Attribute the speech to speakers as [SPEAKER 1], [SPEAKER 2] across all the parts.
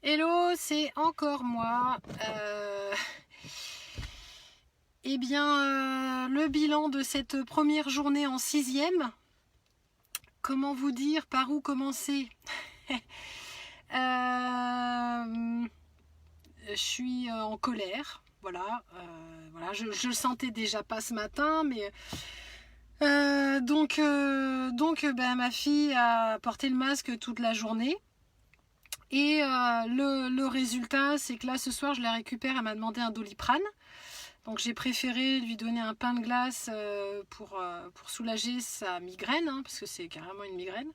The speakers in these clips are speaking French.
[SPEAKER 1] Hello, c'est encore moi. Eh bien, le bilan de cette première journée en sixième. Comment vous dire, par où commencer? Je suis en colère. Voilà, voilà. Je le sentais déjà pas ce matin, mais donc, ma fille a porté le masque toute la journée. Et le résultat, c'est que là, ce soir, je la récupère. Elle m'a demandé un Doliprane. Donc j'ai préféré lui donner un pain de glace pour soulager sa migraine, hein, parce que c'est carrément une migraine.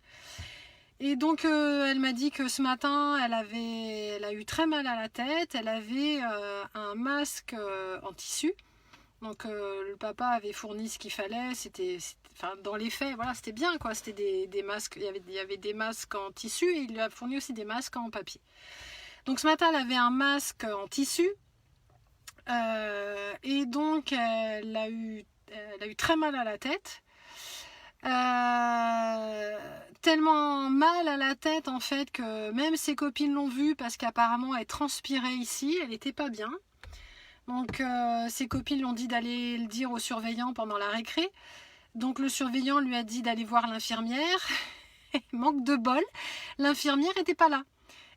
[SPEAKER 1] Et donc elle m'a dit que ce matin, elle a eu très mal à la tête. Elle avait un masque en tissu. Donc le papa avait fourni ce qu'il fallait. Enfin, dans les faits, voilà, c'était bien, quoi. C'était des masques. Il y avait des masques en tissu et il lui a fourni aussi des masques en papier. Donc ce matin, elle avait un masque en tissu. Et donc elle a eu très mal à la tête. Tellement mal à la tête en fait que même ses copines l'ont vue parce qu'apparemment elle transpirait ici, elle n'était pas bien. Donc ses copines lui ont dit d'aller le dire au surveillant pendant la récré. Donc le surveillant lui a dit d'aller voir l'infirmière. Manque de bol, l'infirmière n'était pas là.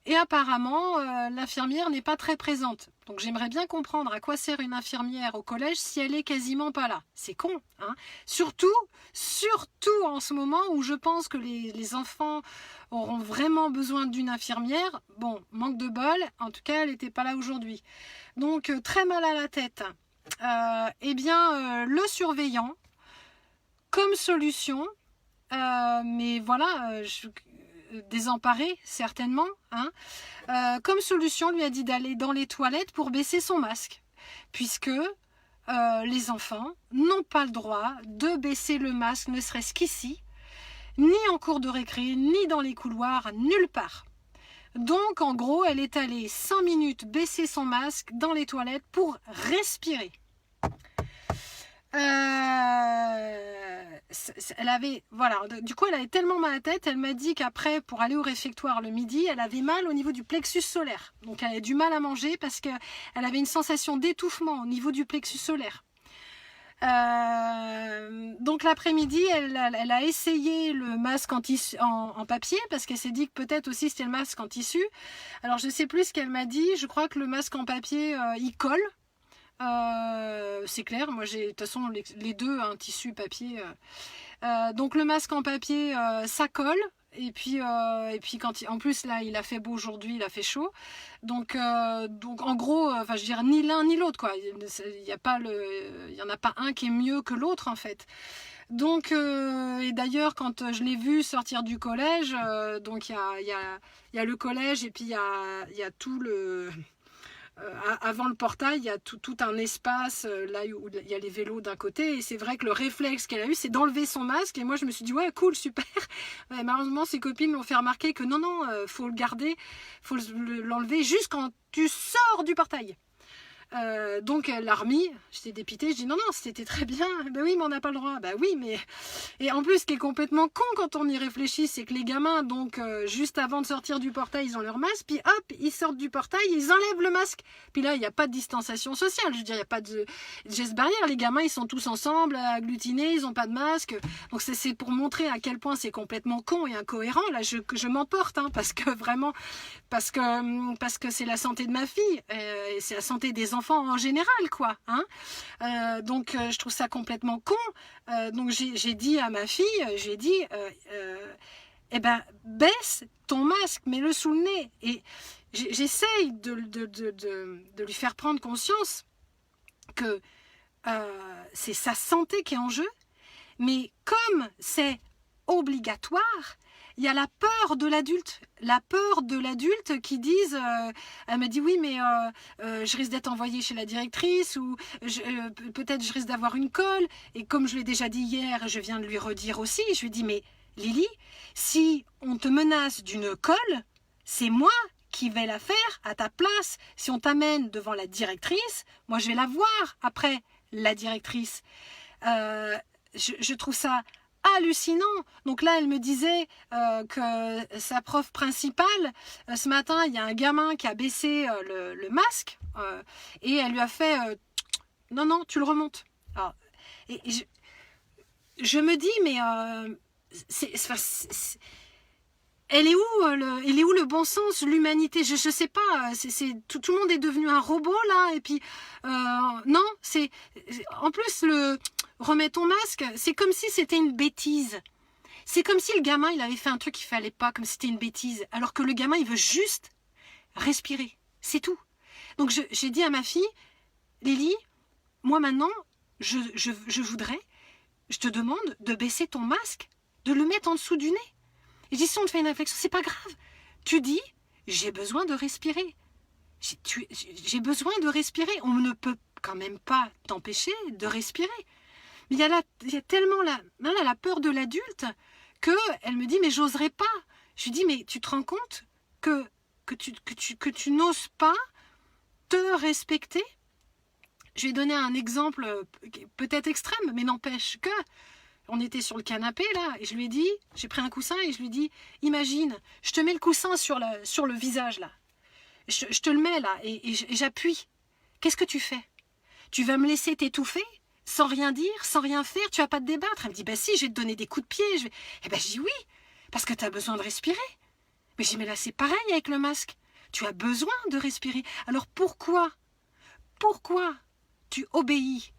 [SPEAKER 1] Et apparemment, l'infirmière n'est pas très présente. Donc j'aimerais bien comprendre à quoi sert une infirmière au collège si elle est quasiment pas là. C'est con, hein. Surtout en ce moment où je pense que les enfants auront vraiment besoin d'une infirmière. Bon, manque de bol, en tout cas, elle n'était pas là aujourd'hui. Donc très mal à la tête. Le surveillant, comme solution, mais voilà, désemparé certainement, hein, comme solution lui a dit d'aller dans les toilettes pour baisser son masque, puisque les enfants n'ont pas le droit de baisser le masque, ne serait-ce qu'ici, ni en cours de récré, ni dans les couloirs, nulle part. Donc en gros, elle est allée 5 minutes baisser son masque dans les toilettes pour respirer. Elle avait, voilà, du coup elle avait tellement mal à la tête, elle m'a dit qu'après pour aller au réfectoire le midi, elle avait mal au niveau du plexus solaire. Donc elle avait du mal à manger parce qu'elle avait une sensation d'étouffement au niveau du plexus solaire. Donc l'après-midi, elle a essayé le masque en papier parce qu'elle s'est dit que peut-être aussi c'était le masque en tissu. Alors je sais plus ce qu'elle m'a dit, je crois que le masque en papier il colle. C'est clair, moi j'ai de toute façon les deux, hein, tissu, papier. Donc le masque en papier, ça colle. Et puis en plus là il a fait beau aujourd'hui, il a fait chaud. Donc en gros, enfin je veux dire ni l'un ni l'autre quoi. Il y en a pas un qui est mieux que l'autre en fait. Donc et d'ailleurs quand je l'ai vu sortir du collège, donc il y a le collège et puis il y a tout le avant le portail, il y a tout un espace là où il y a les vélos d'un côté. Et c'est vrai que le réflexe qu'elle a eu, c'est d'enlever son masque. Et moi, je me suis dit, ouais, cool, super. Ouais, malheureusement, ses copines l'ont fait remarquer que non, faut le garder, faut l'enlever juste quand tu sors du portail. Donc elle l'a remis, j'étais dépitée, je dis non, c'était très bien, ben oui mais on n'a pas le droit, ben oui mais... Et en plus ce qui est complètement con quand on y réfléchit, c'est que les gamins, donc juste avant de sortir du portail, ils ont leur masque, puis hop, ils sortent du portail, ils enlèvent le masque. Puis là, il n'y a pas de distanciation sociale, je veux dire, il n'y a pas de geste barrière, les gamins ils sont tous ensemble, agglutinés, ils n'ont pas de masque. Donc c'est pour montrer à quel point c'est complètement con et incohérent, là je m'emporte, hein, parce que vraiment, parce que c'est la santé de ma fille, et c'est la santé des enfants en général, quoi, hein. Donc je trouve ça complètement con. Donc j'ai dit à ma fille, eh ben baisse ton masque, mets-le sous le nez. Et j'essaye de lui faire prendre conscience que c'est sa santé qui est en jeu, mais comme c'est obligatoire, il y a la peur de l'adulte qui dise, elle me dit oui mais je risque d'être envoyée chez la directrice ou peut-être je risque d'avoir une colle, et comme je l'ai déjà dit hier, je viens de lui redire aussi, je lui dis mais Lily, si on te menace d'une colle, c'est moi qui vais la faire à ta place. Si on t'amène devant la directrice, moi je vais la voir après, la directrice. Je trouve ça hallucinant. Donc là, elle me disait que sa prof principale, ce matin, il y a un gamin qui a baissé le masque et elle lui a fait non, non, tu le remontes. Alors, et je me dis, mais elle est où le bon sens, l'humanité? Je sais pas, tout le monde est devenu un robot là, et puis non, en plus remets ton masque, c'est comme si c'était une bêtise. C'est comme si le gamin il avait fait un truc qu'il fallait pas, comme si c'était une bêtise, alors que le gamin il veut juste respirer, c'est tout. Donc j'ai dit à ma fille, Lily, moi maintenant, je voudrais, je te demande de baisser ton masque, de le mettre en dessous du nez. Et je dis, si on te fait une réflexion, c'est pas grave. Tu dis, j'ai besoin de respirer. J'ai besoin de respirer. On ne peut quand même pas t'empêcher de respirer. Mais il y a tellement la peur de l'adulte qu'elle me dit, mais j'oserais pas. Je lui dis, mais tu te rends compte que tu n'oses pas te respecter? Je lui ai donné un exemple peut-être extrême, mais n'empêche que on était sur le canapé là, et je lui ai dit, j'ai pris un coussin et je lui ai dit, imagine, je te mets le coussin sur le visage là, je te le mets là et j'appuie. Qu'est-ce que tu fais? Tu vas me laisser t'étouffer sans rien dire, sans rien faire, tu vas pas te débattre? Elle me dit, bah si, je vais te donner des coups de pied. Eh ben je dis oui, parce que tu as besoin de respirer. Mais je dis, mais là c'est pareil avec le masque, tu as besoin de respirer. Alors pourquoi tu obéis?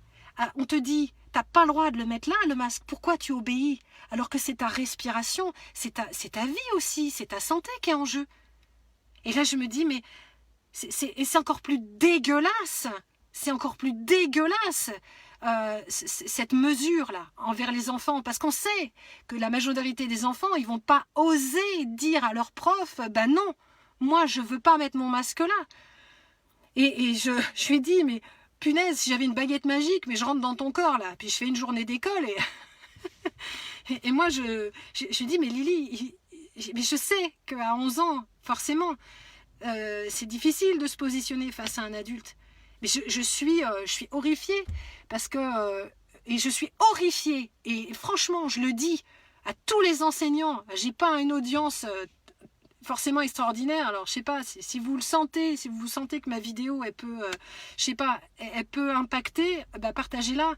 [SPEAKER 1] On te dit, t'as pas le droit de le mettre là, le masque. Pourquoi tu obéis? Alors que c'est ta respiration, c'est ta vie aussi, c'est ta santé qui est en jeu. Et là, je me dis, mais c'est encore plus dégueulasse. C'est encore plus dégueulasse, cette mesure-là, envers les enfants. Parce qu'on sait que la majorité des enfants, ils vont pas oser dire à leur prof, ben non, moi, je veux pas mettre mon masque là. Et je lui ai dit, mais punaise, si j'avais une baguette magique, mais je rentre dans ton corps là, puis je fais une journée d'école et moi je dis, mais Lily, mais je sais qu'à 11 ans, forcément, c'est difficile de se positionner face à un adulte. Mais je suis horrifiée parce que et je suis horrifiée et franchement, je le dis à tous les enseignants, j'ai pas une audience forcément extraordinaire. Alors je sais pas si vous le sentez, si vous sentez que ma vidéo elle peut je sais pas, elle peut impacter, bah partagez-la.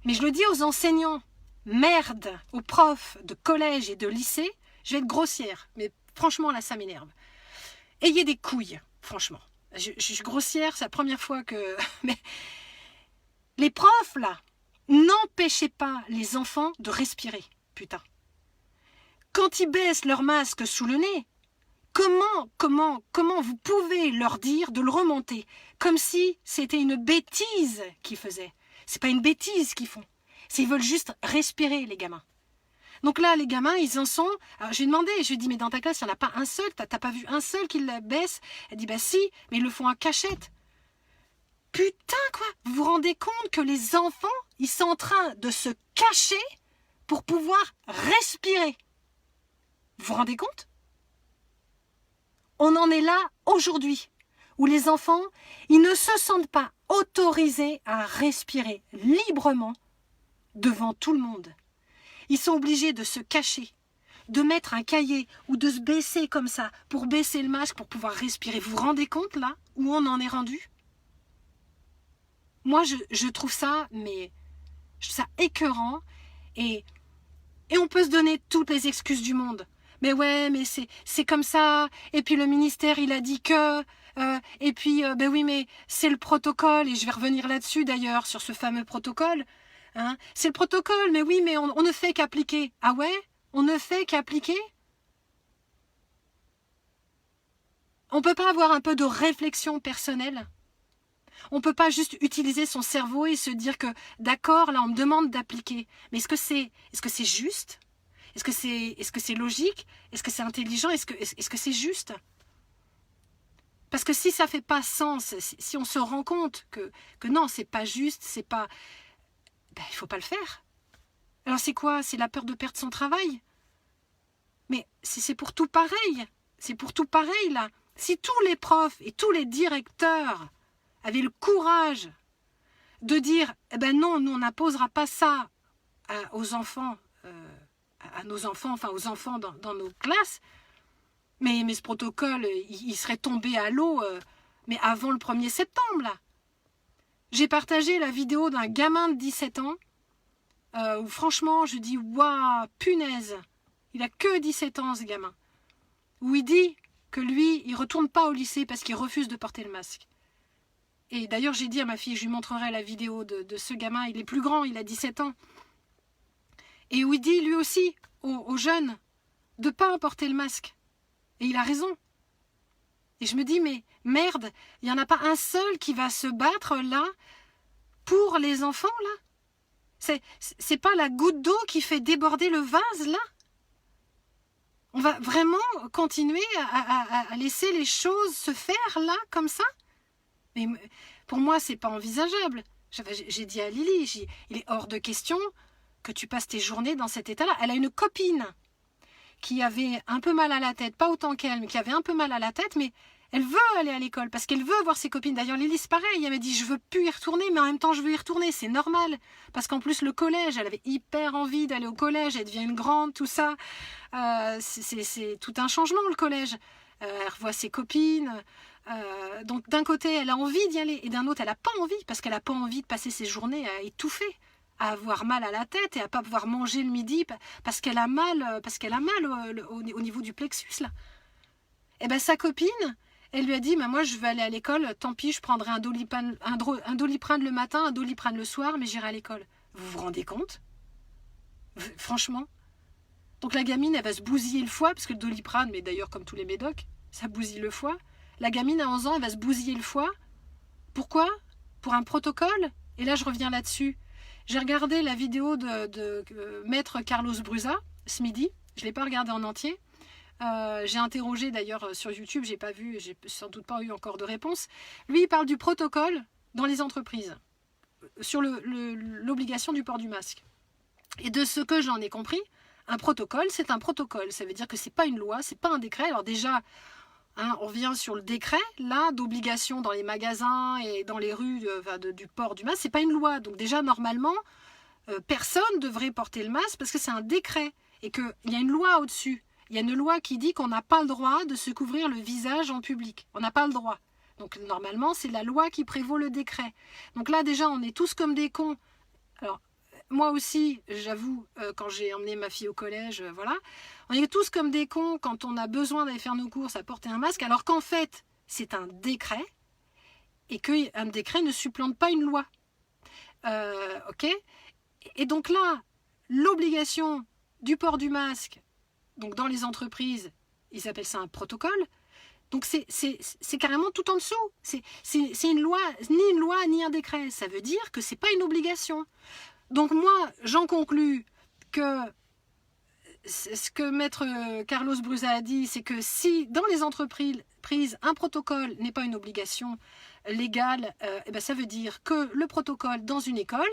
[SPEAKER 1] Mais je le dis aux enseignants, merde, aux profs de collège et de lycée, je vais être grossière, mais franchement là ça m'énerve. Ayez des couilles, franchement. Je suis grossière, c'est la première fois que mais les profs là, n'empêchez pas les enfants de respirer, putain. Quand ils baissent leur masque sous le nez, comment vous pouvez leur dire de le remonter? Comme si c'était une bêtise qu'ils faisaient. C'est pas une bêtise qu'ils font. Ils veulent juste respirer, les gamins. Donc là, les gamins, ils en sont... Alors, j'ai demandé, je lui ai dit, mais dans ta classe, il n'y en a pas un seul, t'as pas vu un seul qui la baisse? Elle dit, bah si, mais ils le font en cachette. Putain, quoi! Vous vous rendez compte que les enfants, ils sont en train de se cacher pour pouvoir respirer? Vous vous rendez compte? On en est là aujourd'hui, où les enfants, ils ne se sentent pas autorisés à respirer librement devant tout le monde. Ils sont obligés de se cacher, de mettre un cahier ou de se baisser comme ça pour baisser le masque pour pouvoir respirer. Vous vous rendez compte là où on en est rendu? Moi, je trouve ça, mais je trouve ça écœurant et on peut se donner toutes les excuses du monde. Mais ouais, mais c'est comme ça. Et puis le ministère, il a dit que... et puis, ben oui, mais c'est le protocole. Et je vais revenir là-dessus, d'ailleurs, sur ce fameux protocole. Hein, c'est le protocole, mais oui, mais on ne fait qu'appliquer. Ah ouais? On ne fait qu'appliquer? On ne peut pas avoir un peu de réflexion personnelle? On ne peut pas juste utiliser son cerveau et se dire que, d'accord, là, on me demande d'appliquer. Mais est-ce que c'est juste? Est-ce que c'est logique? Est-ce que c'est intelligent? Est-ce que c'est juste? Parce que si ça ne fait pas sens, si on se rend compte que non, c'est pas juste, c'est pas... Ben, il ne faut pas le faire. Alors c'est quoi? C'est la peur de perdre son travail? Mais c'est pour tout pareil. C'est pour tout pareil, là. Si tous les profs et tous les directeurs avaient le courage de dire, eh ben non, nous, on n'imposera pas ça aux enfants à nos enfants, enfin aux enfants dans nos classes. Mais ce protocole, il serait tombé à l'eau, mais avant le 1er septembre, là. J'ai partagé la vidéo d'un gamin de 17 ans, où franchement, je dis, waouh, punaise, il a que 17 ans, ce gamin. Où il dit que lui, il retourne pas au lycée parce qu'il refuse de porter le masque. Et d'ailleurs, j'ai dit à ma fille, je lui montrerai la vidéo de ce gamin, il est plus grand, il a 17 ans. Et où il dit, lui aussi, aux jeunes, de ne pas porter le masque. Et il a raison. Et je me dis, mais merde, il n'y en a pas un seul qui va se battre là pour les enfants, là. C'est pas la goutte d'eau qui fait déborder le vase, là. On va vraiment continuer à laisser les choses se faire, là, comme ça. Mais pour moi, c'est pas envisageable. J'ai dit à Lily, il est hors de question que tu passes tes journées dans cet état-là. Elle a une copine qui avait un peu mal à la tête, pas autant qu'elle, mais qui avait un peu mal à la tête, mais elle veut aller à l'école parce qu'elle veut voir ses copines. D'ailleurs, Lily, c'est pareil, elle m'a dit, je veux plus y retourner, mais en même temps, je veux y retourner, c'est normal. Parce qu'en plus, le collège, elle avait hyper envie d'aller au collège, elle devient une grande, tout ça. C'est tout un changement, le collège. Elle revoit ses copines. Donc, d'un côté, elle a envie d'y aller, et d'un autre, elle n'a pas envie, parce qu'elle n'a pas envie de passer ses journées à étouffer, à avoir mal à la tête et à pas pouvoir manger le midi parce qu'elle a mal, au niveau du plexus, là. Et bien, sa copine, elle lui a dit, moi je veux aller à l'école, tant pis, je prendrai un Doliprane le matin, un Doliprane le soir, mais j'irai à l'école. Vous vous rendez compte? Franchement. Donc la gamine, elle va se bousiller le foie, parce que le Doliprane, mais d'ailleurs comme tous les médocs, ça bousille le foie. La gamine à 11 ans, elle va se bousiller le foie. Pourquoi? Pour un protocole? Et là, je reviens là-dessus. J'ai regardé la vidéo de maître Carlos Brusa ce midi. Je ne l'ai pas regardé en entier. J'ai interrogé d'ailleurs sur YouTube, j'ai pas vu, j'ai sans doute pas eu encore de réponse. Lui, il parle du protocole dans les entreprises, sur l'obligation du port du masque. Et de ce que j'en ai compris, un protocole, c'est un protocole. Ça veut dire que c'est pas une loi, c'est pas un décret. Alors déjà, on revient sur le décret, là, d'obligation dans les magasins et dans les rues du port du masque, c'est pas une loi. Donc déjà, normalement, personne ne devrait porter le masque parce que c'est un décret et qu'il y a une loi au-dessus. Il y a une loi qui dit qu'on n'a pas le droit de se couvrir le visage en public. On n'a pas le droit. Donc normalement, c'est la loi qui prévaut le décret. Donc là, déjà, on est tous comme des cons. Alors, moi aussi, j'avoue, quand j'ai emmené ma fille au collège, voilà, on est tous comme des cons quand on a besoin d'aller faire nos courses à porter un masque, alors qu'en fait, c'est un décret et qu'un décret ne supplante pas une loi. Ok ? Et donc là, l'obligation du port du masque, donc dans les entreprises, ils appellent ça un protocole. Donc c'est carrément tout en dessous. C'est une loi, ni une loi, ni un décret. Ça veut dire que c'est pas une obligation. Donc moi, j'en conclus que ce que maître Carlos Brusa a dit, c'est que si dans les entreprises, un protocole n'est pas une obligation légale, ça veut dire que le protocole dans une école,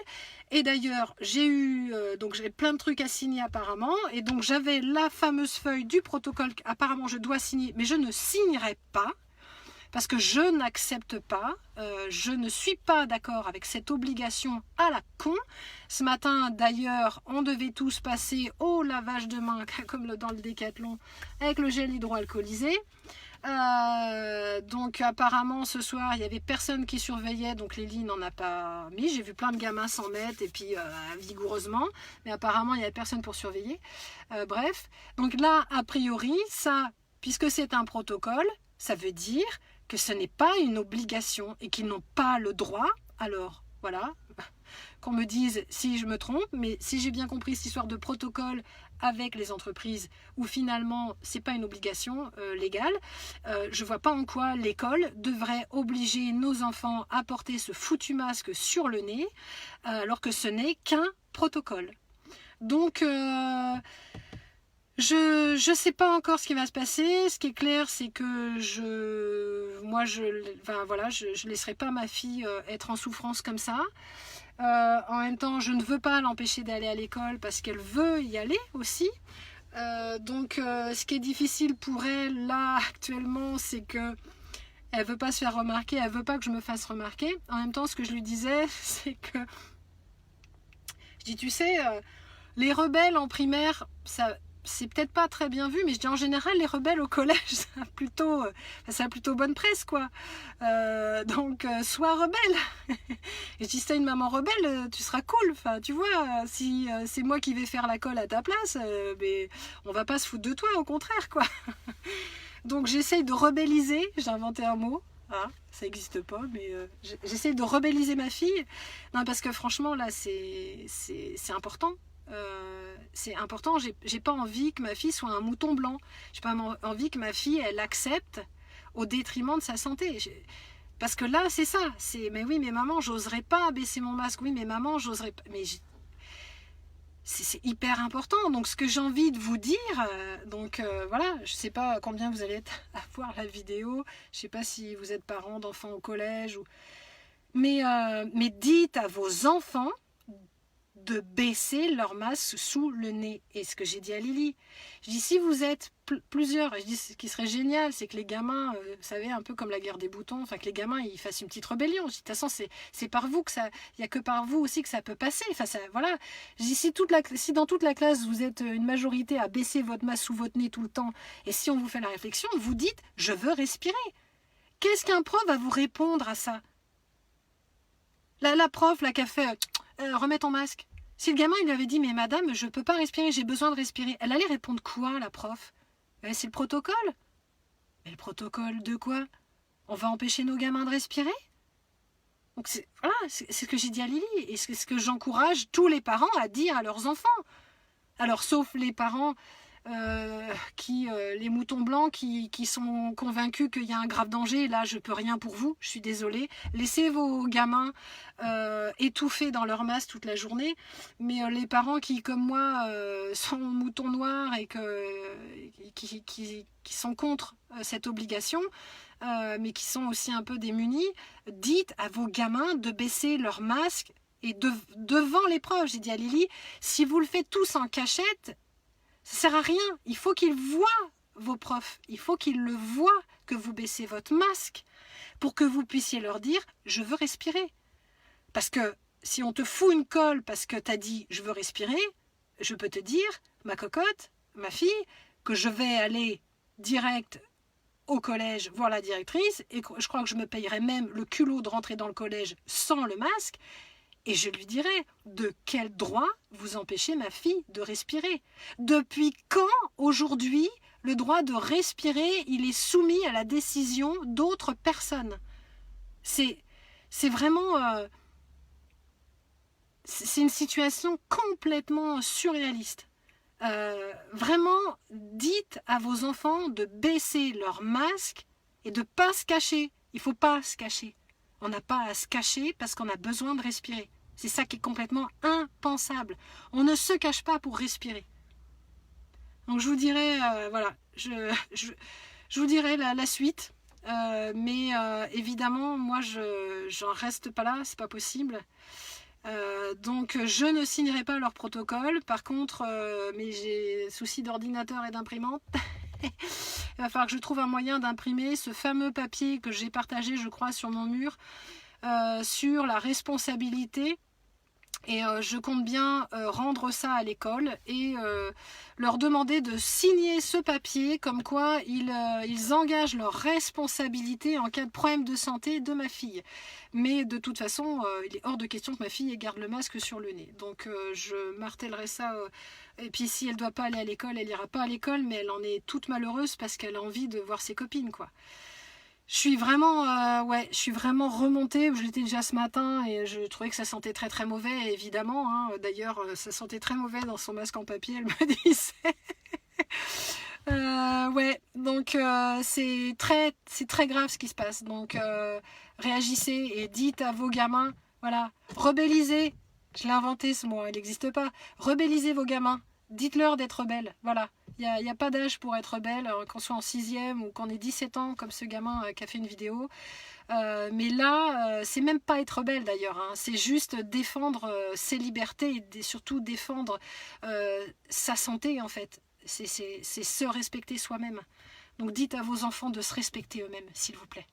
[SPEAKER 1] et d'ailleurs j'ai plein de trucs à signer apparemment, et donc j'avais la fameuse feuille du protocole qu'apparemment je dois signer, mais je ne signerai pas, parce que je n'accepte pas, je ne suis pas d'accord avec cette obligation à la con. Ce matin, d'ailleurs, on devait tous passer au lavage de mains, comme dans le décathlon, avec le gel hydroalcoolisé. Donc apparemment, ce soir, il n'y avait personne qui surveillait, donc Lily n'en a pas mis. J'ai vu plein de gamins s'en mettre, et puis vigoureusement, mais apparemment, il n'y avait personne pour surveiller. Bref, donc là, a priori, ça, puisque c'est un protocole, ça veut dire que ce n'est pas une obligation et qu'ils n'ont pas le droit. Alors, voilà, qu'on me dise si je me trompe, mais si j'ai bien compris cette histoire de protocole avec les entreprises où finalement c'est pas une obligation légale, je vois pas en quoi l'école devrait obliger nos enfants à porter ce foutu masque sur le nez alors que ce n'est qu'un protocole. Donc je sais pas encore ce qui va se passer. Ce qui est clair, c'est que je laisserai pas ma fille être en souffrance comme ça. En même temps, je ne veux pas l'empêcher d'aller à l'école parce qu'elle veut y aller aussi. Donc, ce qui est difficile pour elle là actuellement, c'est que elle veut pas se faire remarquer, elle veut pas que je me fasse remarquer. En même temps, ce que je lui disais, c'est que je dis, tu sais, Les rebelles en primaire, ça, c'est peut-être pas très bien vu, mais je dis en général, les rebelles au collège, ça a plutôt bonne presse, quoi. Donc, sois rebelle. Et si t'as une maman rebelle, tu seras cool. Enfin, tu vois, si c'est moi qui vais faire la colle à ta place, mais on va pas se foutre de toi, au contraire, quoi. Donc, j'essaye de rebelliser. J'ai inventé un mot. Hein, ça n'existe pas, mais j'essaye de rebelliser ma fille. Non, parce que franchement, là, c'est important. C'est important, j'ai pas envie que ma fille soit un mouton blanc. J'ai pas envie que ma fille, elle accepte au détriment de sa santé. Parce que là, c'est ça. Mais oui, mais maman, j'oserais pas baisser mon masque. Oui, mais maman, j'oserais pas. Mais c'est hyper important. Donc, ce que j'ai envie de vous dire, voilà, je sais pas combien vous allez être à voir la vidéo. Je sais pas si vous êtes parents d'enfants au collège ou. Mais dites à vos enfants de baisser leur masque sous le nez. Et ce que j'ai dit à Lily, je dis si vous êtes plusieurs, je dis ce qui serait génial, c'est que les gamins, vous savez, un peu comme la guerre des boutons, enfin que les gamins ils fassent une petite rébellion. De toute façon, c'est par vous que ça, il n'y a que par vous aussi que ça peut passer. Enfin, ça, voilà. Je dis si dans toute la classe vous êtes une majorité à baisser votre masque sous votre nez tout le temps, et si on vous fait la réflexion, vous dites je veux respirer. Qu'est-ce qu'un prof va vous répondre à ça? La prof, là, qui a fait remets ton masque. Si le gamin il lui avait dit mais madame je peux pas respirer, j'ai besoin de respirer, elle allait répondre quoi la prof? C'est le protocole. Mais le protocole de quoi? On va empêcher nos gamins de respirer? Donc voilà, c'est ce que j'ai dit à Lily et c'est ce que j'encourage tous les parents à dire à leurs enfants. Alors sauf les parents les moutons blancs qui sont convaincus qu'il y a un grave danger, là je peux rien pour vous, je suis désolée. Laissez vos gamins étouffés dans leur masse toute la journée, mais les parents qui comme moi sont moutons noirs et qui sont contre cette obligation, mais qui sont aussi un peu démunis, dites à vos gamins de baisser leur masque et devant les profs. J'ai dit à Lily, si vous le faites tous en cachette, ça sert à rien. Il faut qu'ils voient vos profs. Il faut qu'ils le voient que vous baissez votre masque pour que vous puissiez leur dire « je veux respirer ». Parce que si on te fout une colle parce que tu as dit « je veux respirer », je peux te dire, ma cocotte, ma fille, que je vais aller direct au collège voir la directrice et je crois que je me payerais même le culot de rentrer dans le collège sans le masque. Et je lui dirai, de quel droit vous empêchez ma fille de respirer? Depuis quand, aujourd'hui, le droit de respirer, il est soumis à la décision d'autres personnes? C'est vraiment... c'est une situation complètement surréaliste. Vraiment, dites à vos enfants de baisser leur masque et de ne pas se cacher. Il ne faut pas se cacher. On n'a pas à se cacher parce qu'on a besoin de respirer. C'est ça qui est complètement impensable. On ne se cache pas pour respirer. Donc je vous dirai, voilà, je vous dirai la suite. Mais évidemment, moi, j'en reste pas là, c'est pas possible. Donc je ne signerai pas leur protocole. Par contre, mais j'ai souci d'ordinateur et d'imprimante. Il va falloir que je trouve un moyen d'imprimer ce fameux papier que j'ai partagé, je crois, sur mon mur, sur la responsabilité. Et je compte bien rendre ça à l'école et leur demander de signer ce papier comme quoi ils engagent leur responsabilité en cas de problème de santé de ma fille. Mais de toute façon, il est hors de question que ma fille garde le masque sur le nez. Donc je martellerai ça. Et puis si elle ne doit pas aller à l'école, elle n'ira pas à l'école, mais elle en est toute malheureuse parce qu'elle a envie de voir ses copines, quoi. Je suis vraiment, je suis vraiment remontée. Je l'étais déjà ce matin et je trouvais que ça sentait très très mauvais, évidemment. Hein. D'ailleurs, ça sentait très mauvais dans son masque en papier, elle me disait. Donc c'est très grave ce qui se passe. Donc réagissez et dites à vos gamins, voilà, rebellisez. Je l'ai inventé ce mot, il n'existe pas. Rebellisez vos gamins. Dites-leur d'être rebelles, voilà. Il n'y a pas d'âge pour être rebelle, qu'on soit en 6e ou qu'on ait 17 ans, comme ce gamin qui a fait une vidéo. Mais là, c'est même pas être rebelle d'ailleurs, hein. C'est juste défendre ses libertés et surtout défendre sa santé en fait. C'est se respecter soi-même. Donc dites à vos enfants de se respecter eux-mêmes, s'il vous plaît.